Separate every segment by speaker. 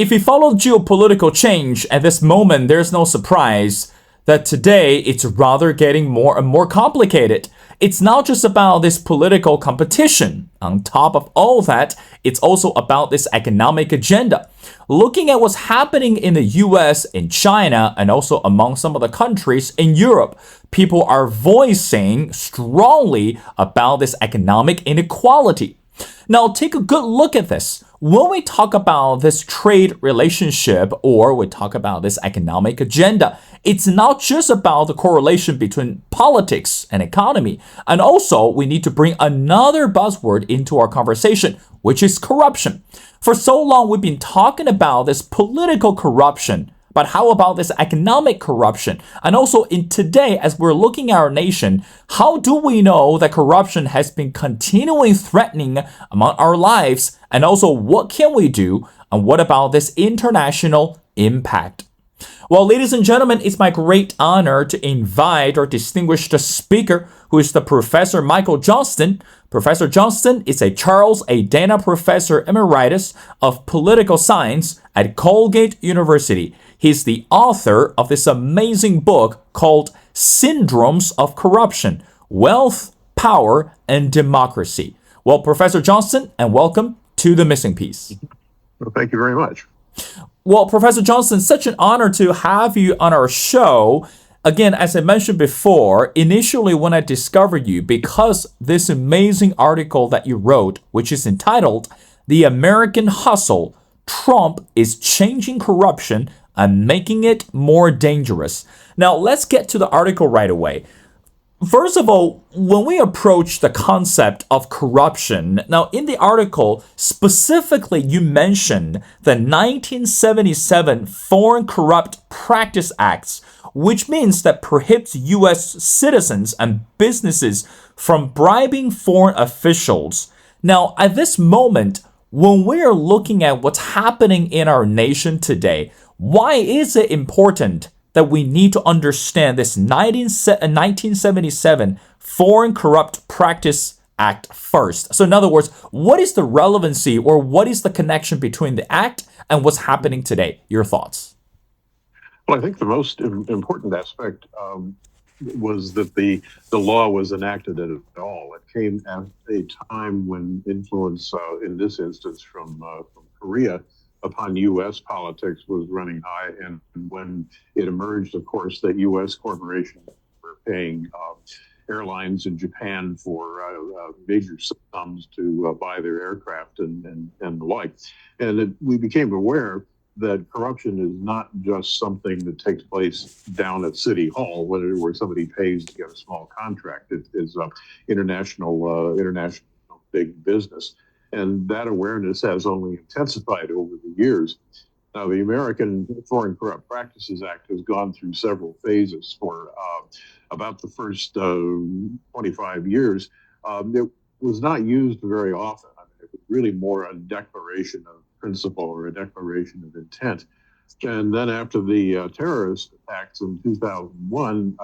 Speaker 1: If you follow geopolitical change at this moment, there's no surprise that today it's rather getting more and more complicated. It's not just about this political competition. On top of all that, it's also about this economic agenda. Looking at what's happening in the US, in China, and also among some of the countries in Europe, people are voicing strongly about this economic inequality. Now, take a good look at this. When we talk about this trade relationship or we talk about this economic agenda, it's not just about the correlation between politics and economy. And also, we need to bring another buzzword into our conversation, which is corruption. For so long, we've been talking about this political corruption. But how about this economic corruption? And also in today, as we're looking at our nation, how do we know that corruption has been continuing threatening among our lives? And also, what can we do? And what about this international impact? Well, ladies and gentlemen, it's my great honor to invite our distinguished speaker, who is the Professor Michael Johnston. Professor Johnston is a Charles A. Dana Professor Emeritus of Political Science at Colgate University. He's the author of this amazing book called Syndromes of Corruption, Wealth, Power, and Democracy. Well, Professor Johnston, and welcome to The Missing Piece.
Speaker 2: Well, thank you very much.
Speaker 1: Well, Professor Johnston, such an honor to have you on our show. Again, as I mentioned before, initially when I discovered you, because this amazing article that you wrote, which is entitled The American Hustle, Trump is Changing Corruption and Making It More Dangerous. Now, let's get to the article right away. First of all, when we approach the concept of corruption, now in the article, specifically you mentioned the 1977 Foreign Corrupt Practice Acts, which means that prohibits U.S. citizens and businesses from bribing foreign officials. Now, at this moment, when we are looking at what's happening in our nation today, why is it important that we need to understand this 1977 Foreign Corrupt Practice Act first? So in other words, what is the relevancy or what is the connection between the act and what's happening today? Your thoughts?
Speaker 2: Well, I think the most important aspect was that the law was enacted at all. It came at a time when influence, in this instance from Korea, upon U.S. politics was running high, and when it emerged, of course, that U.S. corporations were paying airlines in Japan for major sums to buy their aircraft and the like. And we became aware that corruption is not just something that takes place down at City Hall, where somebody pays to get a small contract. It is international big business. And that awareness has only intensified over the years. Now, the American Foreign Corrupt Practices Act has gone through several phases. For about the first 25 years, it was not used very often. I mean, it was really more a declaration of principle or a declaration of intent. And then after the terrorist attacks in 2001,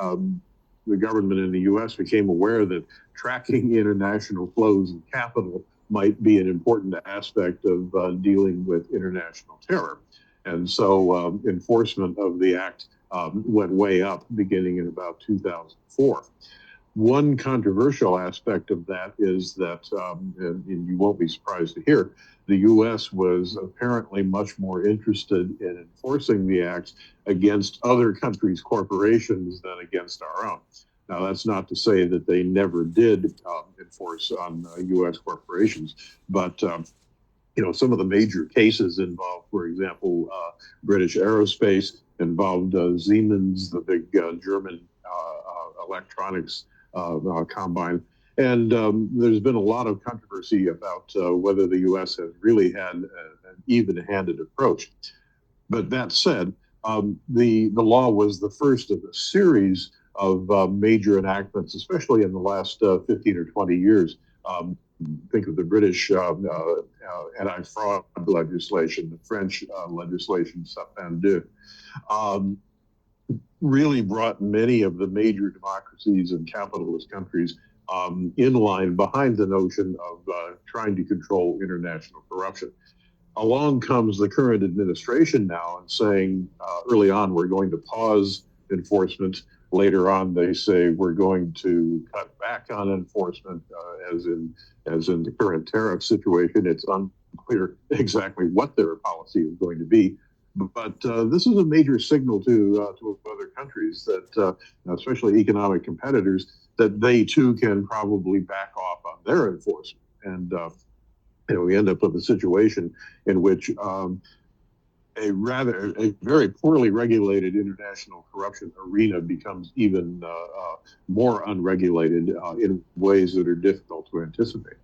Speaker 2: the government in the U.S. became aware that tracking international flows of capital might be an important aspect of dealing with international terror. And so enforcement of the act went way up beginning in about 2004. One controversial aspect of that is that, and you won't be surprised to hear, the U.S. was apparently much more interested in enforcing the acts against other countries' corporations than against our own. Now, that's not to say that they never did enforce on U.S. corporations, but some of the major cases involved, for example, British Aerospace, involved Siemens, the big German electronics combine. And there's been a lot of controversy about whether the U.S. has really had an even-handed approach. But that said, the law was the first of a series of major enactments, especially in the last 15 or 20 years. Think of the British anti-fraud legislation, the French legislation, Sapin-2, really brought many of the major democracies and capitalist countries in line behind the notion of trying to control international corruption. Along comes the current administration now and saying early on we're going to pause enforcement. Later on, they say we're going to cut back on enforcement, as in the current tariff situation. It's unclear exactly what their policy is going to be. But this is a major signal to other countries that, especially economic competitors, that they too can probably back off on their enforcement. And we end up with a situation in which a very poorly regulated international corruption arena becomes even more unregulated in ways that are difficult to anticipate.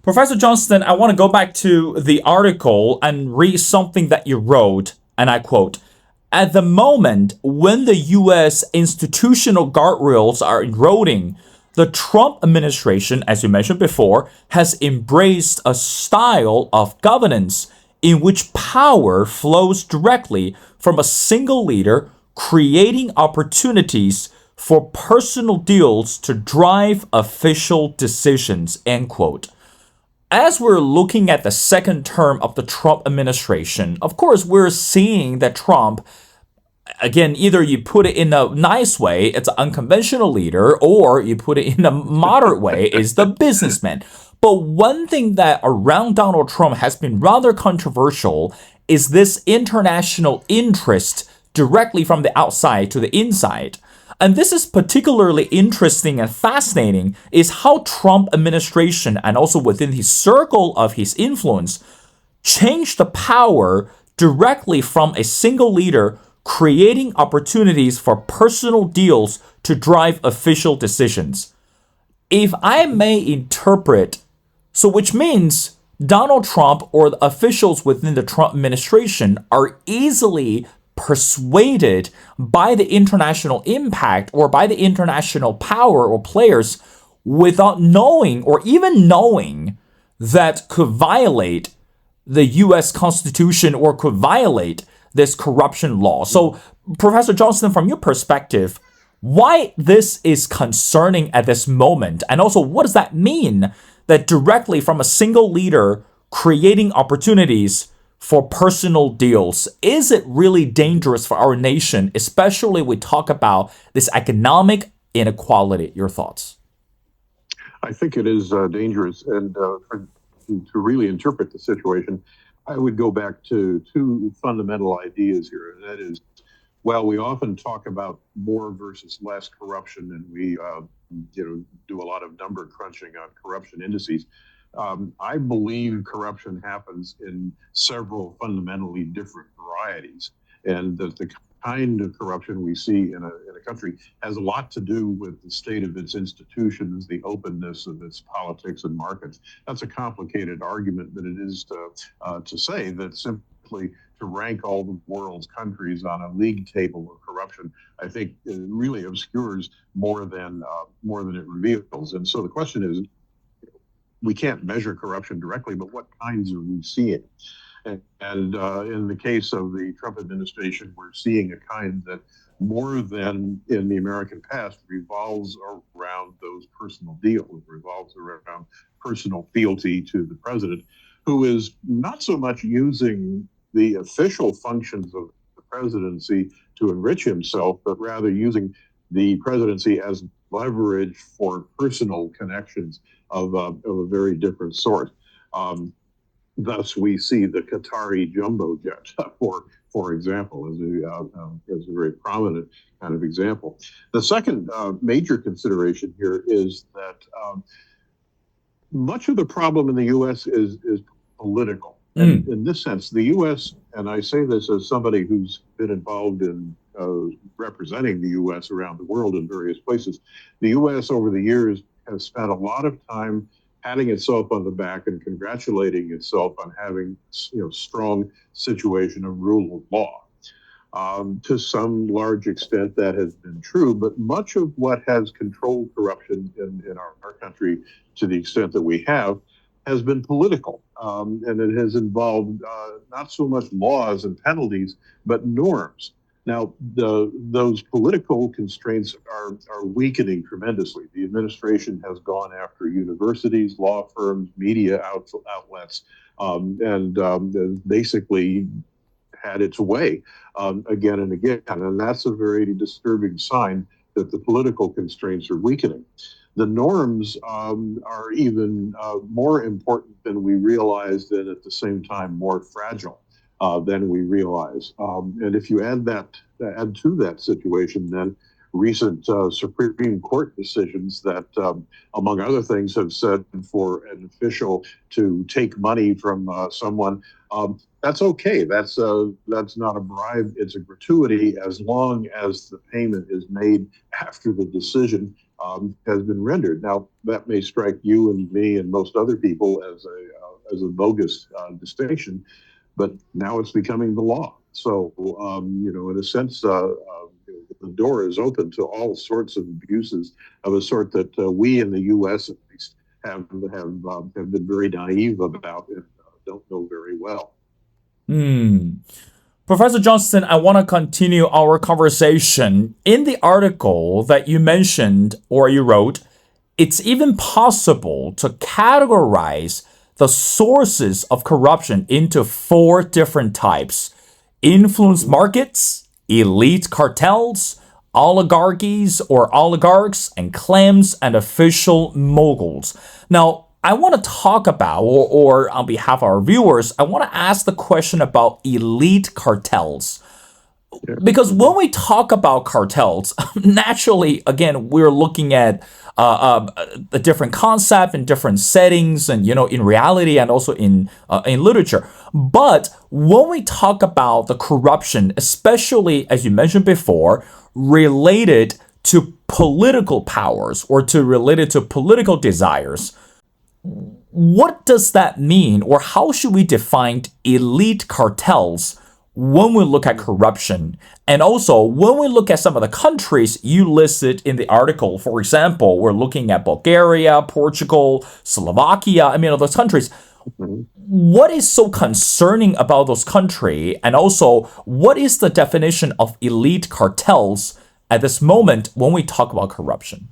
Speaker 1: Professor Johnston, I want to go back to the article and read something that you wrote, and I quote, "At the moment, when the U.S. institutional guardrails are eroding, the Trump administration, as you mentioned before, has embraced a style of governance in which power flows directly from a single leader, creating opportunities for personal deals to drive official decisions," end quote. As we're looking at the second term of the Trump administration, of course, we're seeing that Trump, again, either you put it in a nice way, it's an unconventional leader, or you put it in a moderate way, is the businessman. But one thing that around Donald Trump has been rather controversial is this international interest directly from the outside to the inside. And this is particularly interesting and fascinating is how Trump administration and also within his circle of his influence changed the power directly from a single leader, creating opportunities for personal deals to drive official decisions. If I may interpret, so which means Donald Trump or the officials within the Trump administration are easily persuaded by the international impact or by the international power or players without knowing or even knowing that could violate the U.S. Constitution or could violate this corruption law. So, Professor Johnston, from your perspective, why this is concerning at this moment, and also what does that mean that directly from a single leader creating opportunities for personal deals? Is it really dangerous for our nation, especially we talk about this economic inequality? Your thoughts?
Speaker 2: I think it is dangerous, and to really interpret the situation, I would go back to two fundamental ideas here, and that is, while we often talk about more versus less corruption, and we do a lot of number crunching on corruption indices, I believe corruption happens in several fundamentally different varieties, and that the kind of corruption we see in a country has a lot to do with the state of its institutions, the openness of its politics and markets. That's a complicated argument than it is to say that simply to rank all the world's countries on a league table of corruption, I think it really obscures more than it reveals. And so the question is, we can't measure corruption directly, but what kinds are we seeing? And in the case of the Trump administration, we're seeing a kind that more than in the American past revolves around those personal deals, revolves around personal fealty to the president, who is not so much using the official functions of the presidency to enrich himself, but rather using the presidency as leverage for personal connections of a very different sort. Thus, we see the Qatari jumbo jet, for example, as a very prominent kind of example. The second major consideration here is that much of the problem in the U.S. is political. And in this sense, the U.S., and I say this as somebody who's been involved in representing the U.S. around the world in various places, the U.S. over the years has spent a lot of time patting itself on the back and congratulating itself on having strong situation of rule of law. To some large extent, that has been true, but much of what has controlled corruption in our country, to the extent that we have, has been political, and it has involved not so much laws and penalties, but norms. Now, those political constraints are weakening tremendously. The administration has gone after universities, law firms, media outlets, and basically had its way again and again. And that's a very disturbing sign that the political constraints are weakening. The norms are even more important than we realized, and at the same time more fragile than we realize. And if you add to that situation, then recent Supreme Court decisions that, among other things, have said for an official to take money from someone, that's okay. That's not a bribe. It's a gratuity as long as the payment is made after the decision has been rendered. Now, that may strike you and me and most other people as a bogus distinction, but now it's becoming the law. So, in a sense, the door is open to all sorts of abuses of a sort that we in the U.S. at least have been very naive about and don't know very well.
Speaker 1: Professor Johnston, I want to continue our conversation. In the article that you mentioned or you wrote, it's even possible to categorize the sources of corruption into 4 different types: influence markets, elite cartels, oligarchies or oligarchs, and claims and official moguls. Now, I want to talk about, or on behalf of our viewers, I want to ask the question about elite cartels. Because when we talk about cartels, naturally, again, we're looking at a different concept in different settings, and in reality, and also in literature. But when we talk about the corruption, especially as you mentioned before, related to political powers or related to political desires, what does that mean, or how should we define elite cartels when we look at corruption? And also, when we look at some of the countries you listed in the article, for example, we're looking at Bulgaria, Portugal, Slovakia, those countries. What is so concerning about those countries? And also, what is the definition of elite cartels at this moment when we talk about corruption?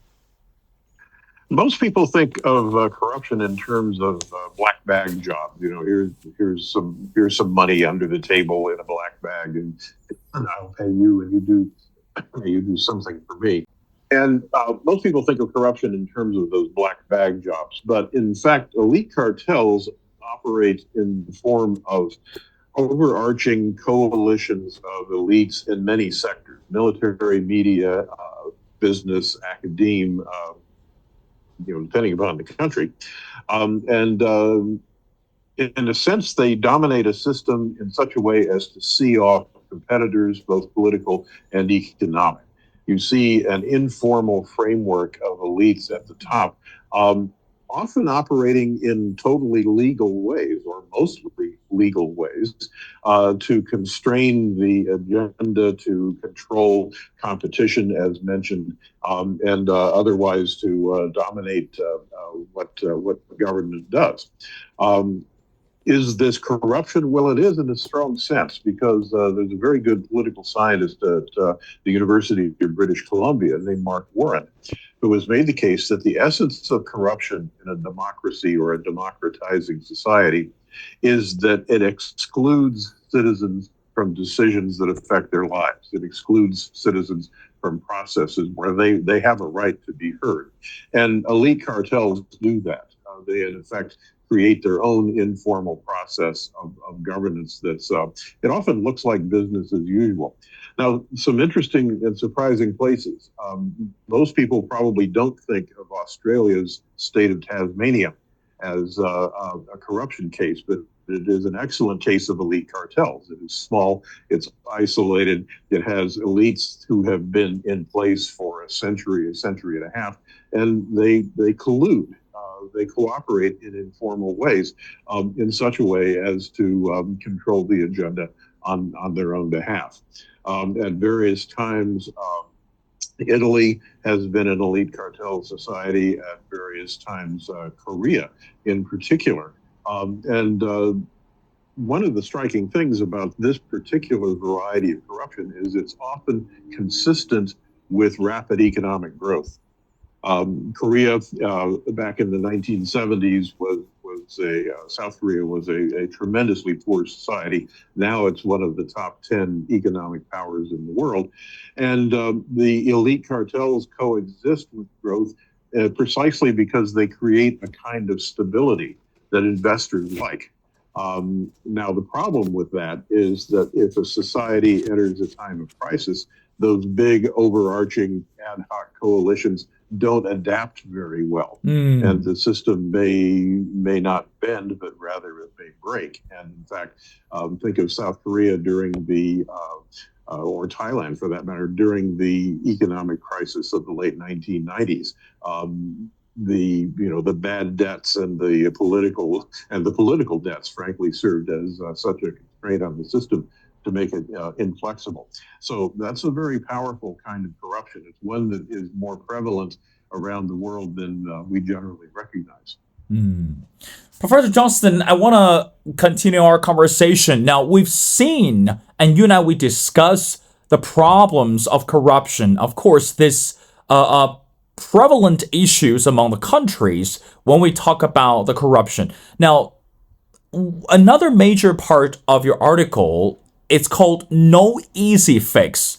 Speaker 2: Most people think of corruption in terms of black bag jobs. Here's some money under the table in a black bag, and I'll pay you, and you do something for me. And most people think of corruption in terms of those black bag jobs, but in fact, elite cartels operate in the form of overarching coalitions of elites in many sectors: military, media, business, academia. Depending upon the country. And in a sense, they dominate a system in such a way as to see off competitors, both political and economic. You see an informal framework of elites at the top, often operating in totally legal ways, or mostly legal ways, to constrain the agenda, to control competition, as mentioned, and otherwise to dominate what government does. Is this corruption? Well, it is in a strong sense, because there's a very good political scientist at the University of British Columbia named Mark Warren, who has made the case that the essence of corruption in a democracy or a democratizing society is that it excludes citizens from decisions that affect their lives. It excludes citizens from processes where they have a right to be heard. And elite cartels do that. They, in effect, create their own informal process of governance that's, it often looks like business as usual. Now, some interesting and surprising places. Most people probably don't think of Australia's state of Tasmania as a corruption case, but it is an excellent case of elite cartels. It is small, it's isolated, it has elites who have been in place for a century and a half, and they collude. They cooperate in informal ways, in such a way as to control the agenda on their own behalf. At various times, Italy has been an elite cartel society. At various times, Korea in particular. And one of the striking things about this particular variety of corruption is it's often consistent with rapid economic growth. Korea, back in the 1970s, was South Korea was a tremendously poor society. Now it's one of the top 10 economic powers in the world. And the elite cartels coexist with growth precisely because they create a kind of stability that investors like. Now, the problem with that is that if a society enters a time of crisis, those big overarching ad hoc coalitions don't adapt very well. And the system may not bend, but rather it may break. And in fact, think of South Korea during or Thailand for that matter, during the economic crisis of the late 1990s. The bad debts and the political debts, frankly, served as such a constraint on the system to make it inflexible. So that's a very powerful kind of corruption. It's one that is more prevalent around the world than we generally recognize.
Speaker 1: Professor Johnston, I want to continue our conversation. Now, we've seen, and you and I, we discuss the problems of corruption. Of course, this prevalent issues among the countries when we talk about the corruption. Now, another major part of your article, it's called No Easy Fix.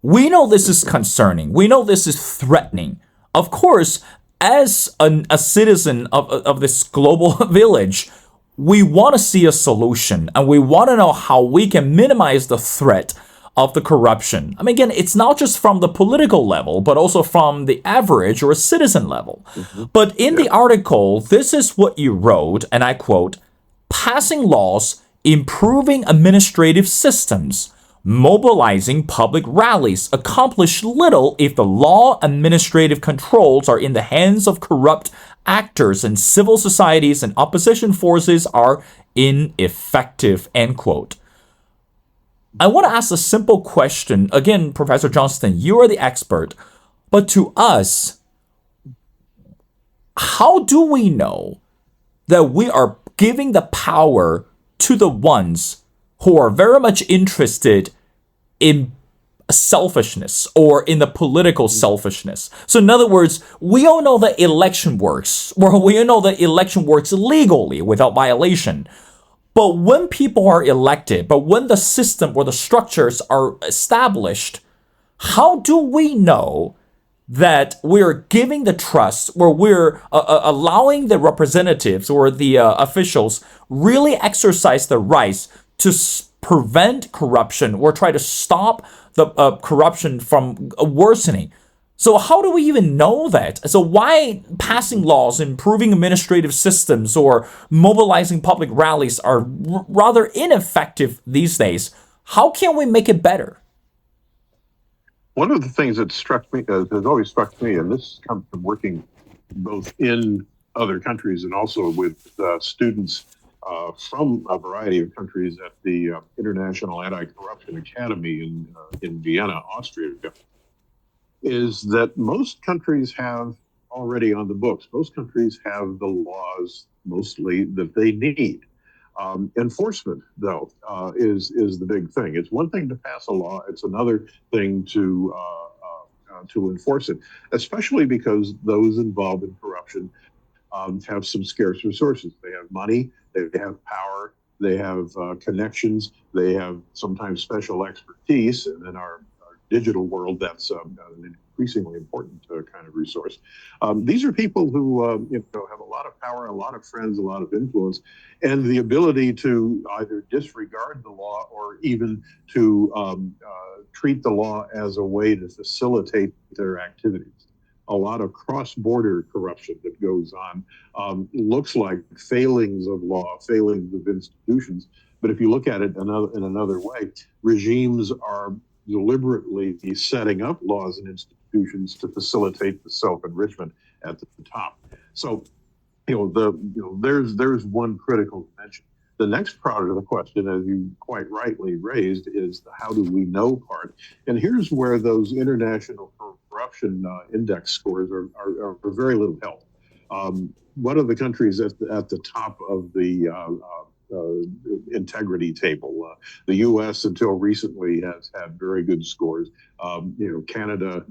Speaker 1: We know this is concerning. We know this is threatening. Of course, as a citizen of this global village, we want to see a solution and we want to know how we can minimize the threat of the corruption. I mean, again, it's not just from the political level, but also from the average or citizen level. But in the article, this is what you wrote, and I quote, passing laws, improving administrative systems, mobilizing public rallies accomplish little if the law administrative controls are in the hands of corrupt actors and civil societies and opposition forces are ineffective, end quote. I want to ask a simple question. Again, Professor Johnston, you are the expert. But to us, how do we know that we are giving the power to the ones who are very much interested in selfishness or in the political selfishness? So in other words, we all know that election works, or we all know that election works legally without violation. But when people are elected, but when the system or the structures are established, how do we know that we're giving the trust, or we're allowing the representatives or the officials really exercise the rights to prevent corruption or try to stop the corruption from worsening? So how do we even know that? So why passing laws, improving administrative systems, or mobilizing public rallies are rather ineffective these days? How can we make it better?
Speaker 2: One of the things that has always struck me, and this comes from working both in other countries and also with students from a variety of countries at the International Anti-Corruption Academy in Vienna, Austria, is that most countries have already on the books. Most countries have the laws mostly that they need. Enforcement, though, is the big thing. It's one thing to pass a law; it's another thing to enforce it, especially because those involved in corruption have some scarce resources. They have money, they have power, they have connections, they have sometimes special expertise, and in our digital world, that's an increasingly important kind of resource. These are people who have a lot of power, a lot of friends, a lot of influence, and the ability to either disregard the law or even to treat the law as a way to facilitate their activities. A lot of cross-border corruption that goes on looks like failings of law, failings of institutions. But if you look at it in another way, regimes are deliberately setting up laws and institutions to facilitate the self-enrichment at the top. So, there's one critical dimension. The next part of the question, as you quite rightly raised, is the how do we know part. And here's where those international corruption index scores are very little help. One of the countries at the top of the integrity table. The U.S. until recently has had very good scores. Canada,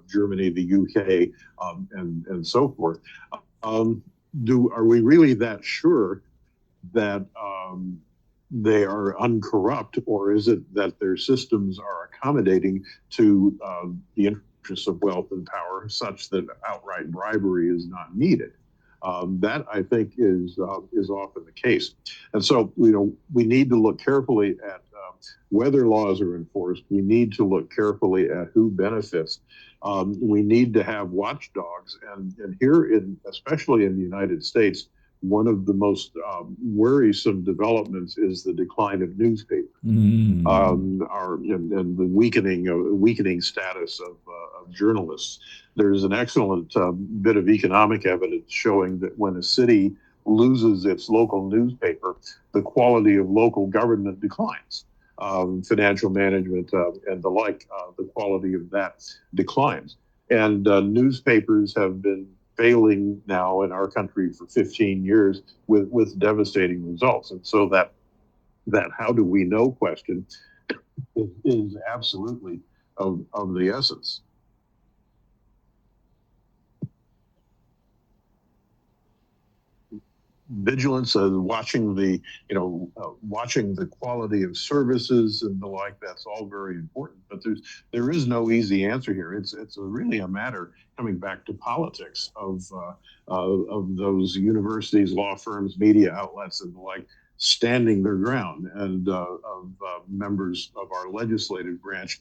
Speaker 2: Germany, the U.K., and so forth. are we really that sure that they are uncorrupt, or is it that their systems are accommodating to the interests of wealth and power, such that outright bribery is not needed? That, I think, is often the case, and so we need to look carefully at whether laws are enforced. We need to look carefully at who benefits. We need to have watchdogs, and here, especially in the United States, one of the most worrisome developments is the decline of newspapers, and the weakening status of journalists. There's an excellent bit of economic evidence showing that when a city loses its local newspaper, the quality of local government declines. Financial management and the like, the quality of that declines. And newspapers have been failing now in our country for 15 years with devastating results. And so that how do we know question is absolutely of the essence. Vigilance, watching the quality of services and the like. That's all very important, but there is no easy answer here. It's really a matter, coming back to politics, of those universities, law firms, media outlets, and the like, standing their ground, and of members of our legislative branch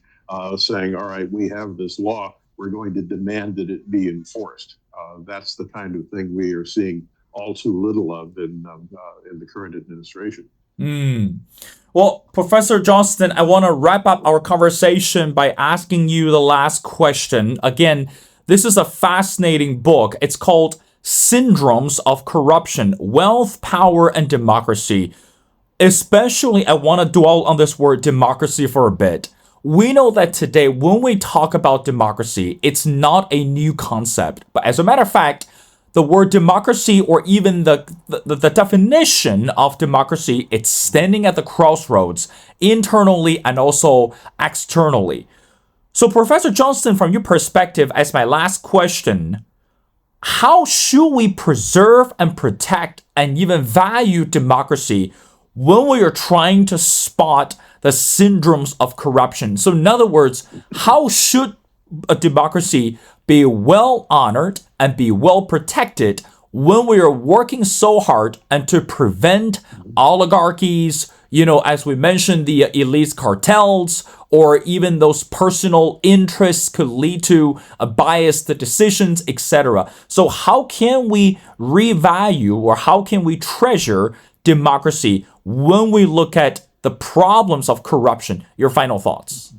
Speaker 2: saying, all right, we have this law, we're going to demand that it be enforced. That's the kind of thing we are seeing all too little of in the current administration.
Speaker 1: Well, Professor Johnston, I want to wrap up our conversation by asking you the last question. Again, this is a fascinating book. It's called Syndromes of Corruption, Wealth, Power, and Democracy. Especially, I want to dwell on this word democracy for a bit. We know that today, when we talk about democracy, it's not a new concept. But as a matter of fact, the word democracy, or even the definition of democracy, it's standing at the crossroads, internally and also externally. So, Professor Johnston, from your perspective, as my last question, how should we preserve and protect and even value democracy when we are trying to spot the syndromes of corruption? So, in other words, how should a democracy be well honored and be well protected when we are working so hard and to prevent oligarchies, as we mentioned, the elite cartels, or even those personal interests could lead to biased decisions, etc. So how can we revalue, or how can we treasure democracy when we look at the problems of corruption? Your final thoughts.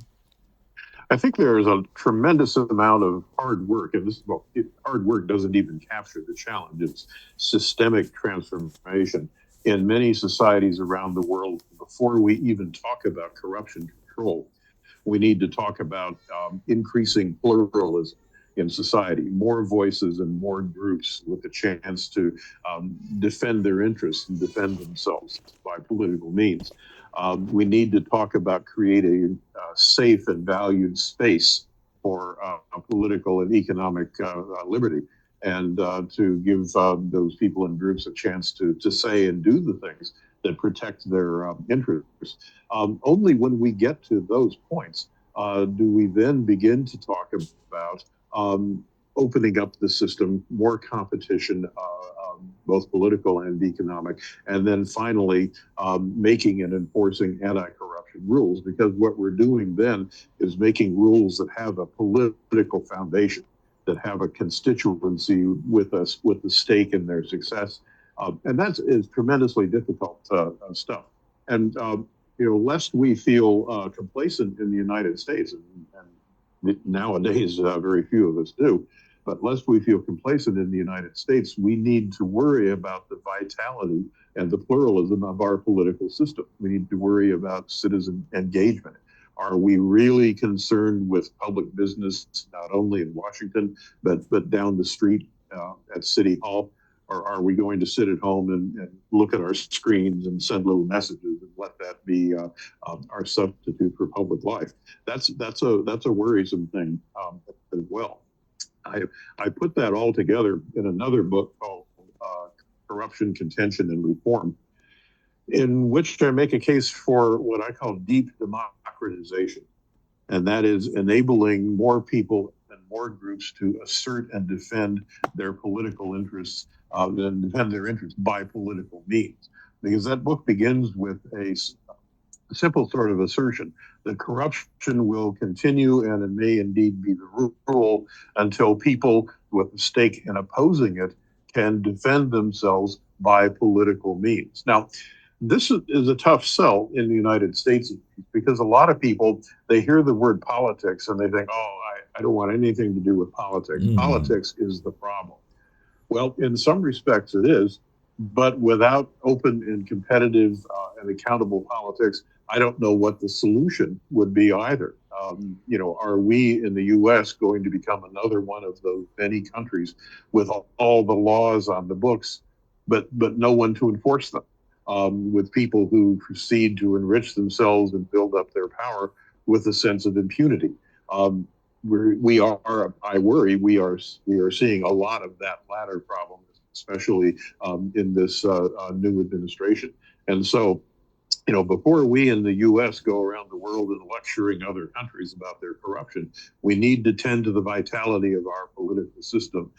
Speaker 2: I think there is a tremendous amount of hard work, and hard work doesn't even capture the challenge. It's systemic transformation in many societies around the world. Before we even talk about corruption control, we need to talk about increasing pluralism in society, more voices and more groups with a chance to defend their interests and defend themselves by political means. We need to talk about creating a safe and valued space for political and economic liberty, and to give those people and groups a chance to say and do the things that protect their interests. Only when we get to those points do we then begin to talk about opening up the system, more competition, both political and economic, and then finally making and enforcing anti-corruption rules. Because what we're doing then is making rules that have a political foundation, that have a constituency with us, with the stake in their success, and that is tremendously difficult stuff. And lest we feel complacent in the United States, and nowadays very few of us do, but lest we feel complacent in the United States, we need to worry about the vitality and the pluralism of our political system. We need to worry about citizen engagement. Are we really concerned with public business, not only in Washington, but down the street at City Hall? Or are we going to sit at home and look at our screens and send little messages and let that be our substitute for public life? That's a worrisome thing as well. I put that all together in another book called corruption, contention, and reform, in which I make a case for what I call deep democratization. And that is enabling more people and more groups to assert and defend their political interests and defend their interests by political means. Because that book begins with a simple sort of assertion that corruption will continue and it may indeed be the rule until people with a stake in opposing it can defend themselves by political means. Now, this is a tough sell in the United States because a lot of people, they hear the word politics and they think, oh, I don't want anything to do with politics. Politics is the problem. Well, in some respects it is, but without open and competitive and accountable politics, I don't know what the solution would be either. Are we in the U.S. going to become another one of those many countries with all the laws on the books, but no one to enforce them? With people who proceed to enrich themselves and build up their power with a sense of impunity. I worry we are seeing a lot of that latter problem, especially in this new administration. And so, before we in the U.S. go around the world and lecturing other countries about their corruption, we need to tend to the vitality of our political system.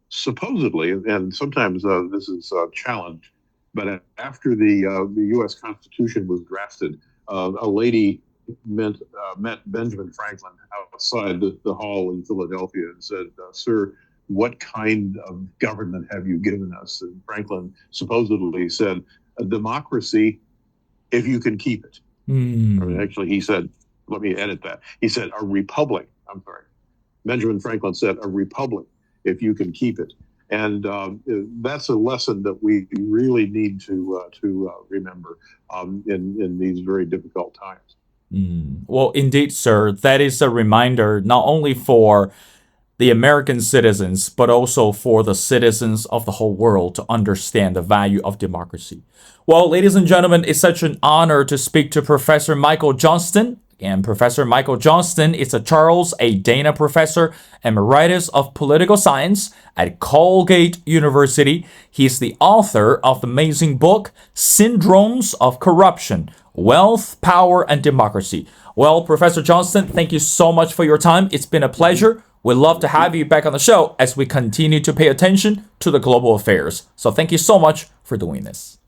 Speaker 2: Supposedly, and sometimes this is challenged, but after the U.S. Constitution was drafted, a lady met Benjamin Franklin outside the hall in Philadelphia and said, "Sir, what kind of government have you given us?" And Franklin supposedly said, "A democracy, if you can keep it." I mean, actually, he said, let me edit that. He said, "A republic." I'm sorry. Benjamin Franklin said, "A republic, if you can keep it." And that's a lesson that we really need to remember in these very difficult times.
Speaker 1: Well, indeed, sir, that is a reminder not only for the American citizens, but also for the citizens of the whole world to understand the value of democracy. Well, ladies and gentlemen, it's such an honor to speak to Professor Michael Johnston. And Professor Michael Johnston is a Charles A. Dana Professor, Emeritus of Political Science at Colgate University. He's the author of the amazing book, Syndromes of Corruption, Wealth, Power, and Democracy. Well, Professor Johnston, thank you so much for your time. It's been a pleasure. We'd love to have you back on the show as we continue to pay attention to the global affairs. So thank you so much for doing this.